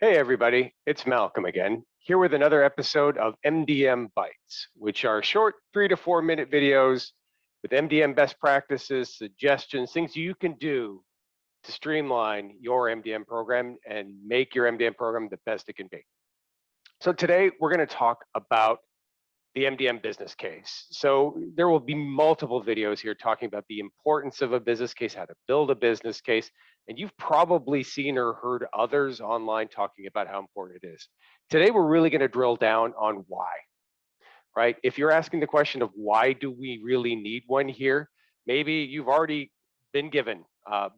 Hey everybody, it's Malcolm again, here with another episode of MDM Bytes, which are short 3 to 4 minute videos with MDM best practices, suggestions, things you can do to streamline your MDM program and make your MDM program the best it can be. So today we're going to talk about the MDM business case. So there will be multiple videos here talking about the importance of a business case, how to build a business case, and you've probably seen or heard others online talking about how important it is. Today, we're really going to drill down on why, right? If you're asking the question of why do we really need one here, maybe you've already been given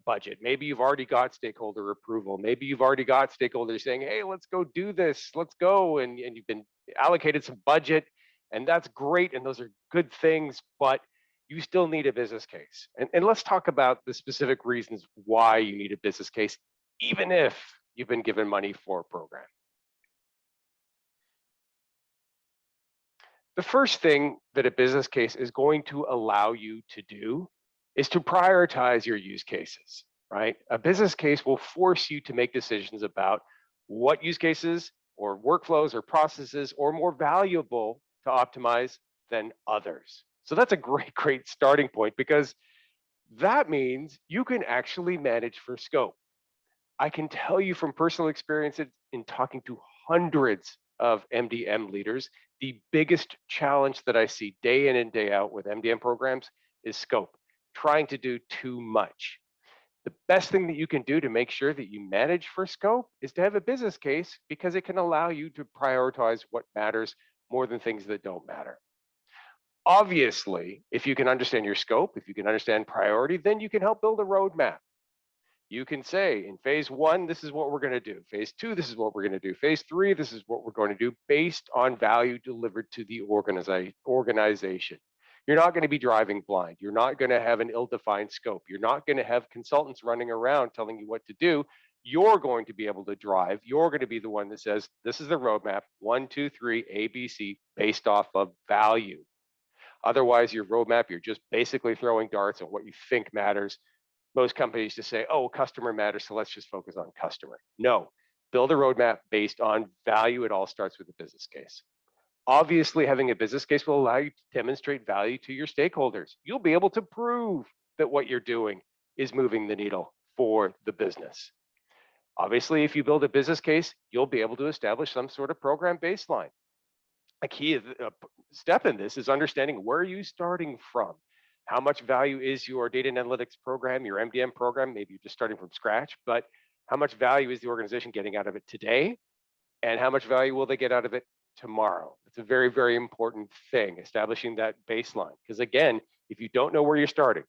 budget. Maybe you've already got stakeholder approval. Maybe you've already got stakeholders saying, hey, let's go do this, let's go. And you've been allocated some budget. And that's great, and those are good things, but you still need a business case. And let's talk about the specific reasons why you need a business case, even if you've been given money for a program. The first thing that a business case is going to allow you to do is to prioritize your use cases, right? A business case will force you to make decisions about what use cases or workflows or processes are more valuable to optimize than others. So that's a great starting point, because that means you can actually manage for scope. I can tell you from personal experience in talking to hundreds of MDM leaders, the biggest challenge that I see day in and day out with MDM programs is scope, trying to do too much. The best thing that you can do to make sure that you manage for scope is to have a business case, because it can allow you to prioritize what matters more than things that don't matter. Obviously, if you can understand your scope, if you can understand priority, then you can help build a roadmap. You can say in phase 1, this is what we're going to do. Phase 2, this is what we're going to do. Phase 3, this is what we're going to do based on value delivered to the organization. You're not going to be driving blind. You're not going to have an ill-defined scope. You're not going to have consultants running around telling you what to do. You're going to be able to drive. You're going to be the one that says, this is the roadmap, 1, 2, 3, A, B, C, based off of value. Otherwise, your roadmap, you're just basically throwing darts at what you think matters. Most companies just say, oh, customer matters, so let's just focus on customer. No, build a roadmap based on value. It all starts with a business case. Obviously, having a business case will allow you to demonstrate value to your stakeholders. You'll be able to prove that what you're doing is moving the needle for the business. Obviously, if you build a business case, you'll be able to establish some sort of program baseline. A key step in this is understanding, where are you starting from? How much value is your data and analytics program, your MDM program? Maybe you're just starting from scratch, but how much value is the organization getting out of it today? And how much value will they get out of it tomorrow? It's a very important thing, establishing that baseline. Because again, if you don't know where you're starting,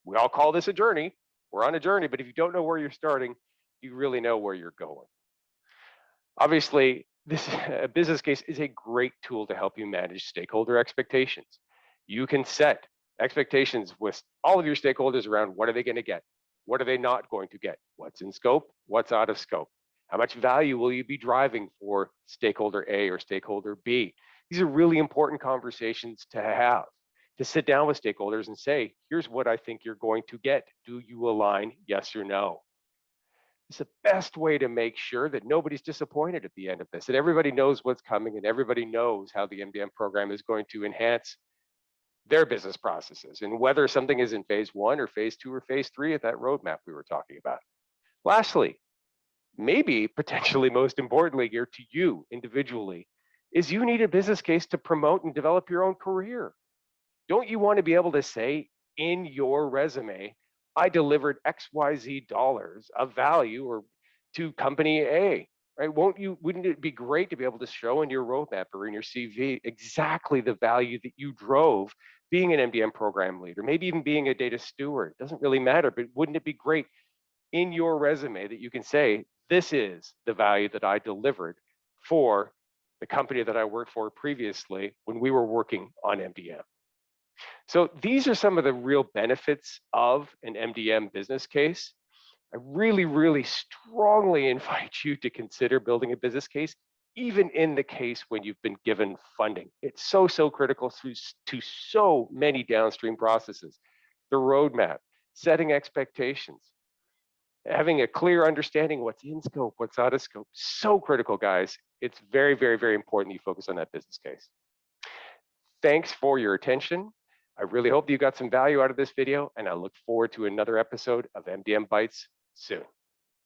we all call this a journey. We're on a journey, but if you don't know where you're starting, you really know where you're going. Obviously, a business case is a great tool to help you manage stakeholder expectations. You can set expectations with all of your stakeholders around, what are they going to get? What are they not going to get? What's in scope? What's out of scope? How much value will you be driving for stakeholder A or stakeholder B? These are really important conversations to have, to sit down with stakeholders and say, here's what I think you're going to get. Do you align, yes or no? It's the best way to make sure that nobody's disappointed at the end of this, that everybody knows what's coming and everybody knows how the MDM program is going to enhance their business processes, and whether something is in phase 1 or phase 2 or phase 3 at that roadmap we were talking about. Lastly, maybe potentially most importantly here to you individually, is you need a business case to promote and develop your own career. Don't you want to be able to say in your resume, I delivered XYZ dollars of value or to company A, right? Wouldn't it be great to be able to show in your roadmap or in your CV exactly the value that you drove being an MDM program leader, maybe even being a data steward? It doesn't really matter, but wouldn't it be great in your resume that you can say, this is the value that I delivered for the company that I worked for previously when we were working on MDM. So these are some of the real benefits of an MDM business case. I really strongly invite you to consider building a business case, even in the case when you've been given funding. It's so critical to so many downstream processes. The roadmap, setting expectations, Having a clear understanding what's in scope, what's out of scope, so critical, guys. It's very, very, very important you focus on that business case. Thanks for your attention. I really hope you got some value out of this video, and I look forward to another episode of MDM Bytes soon.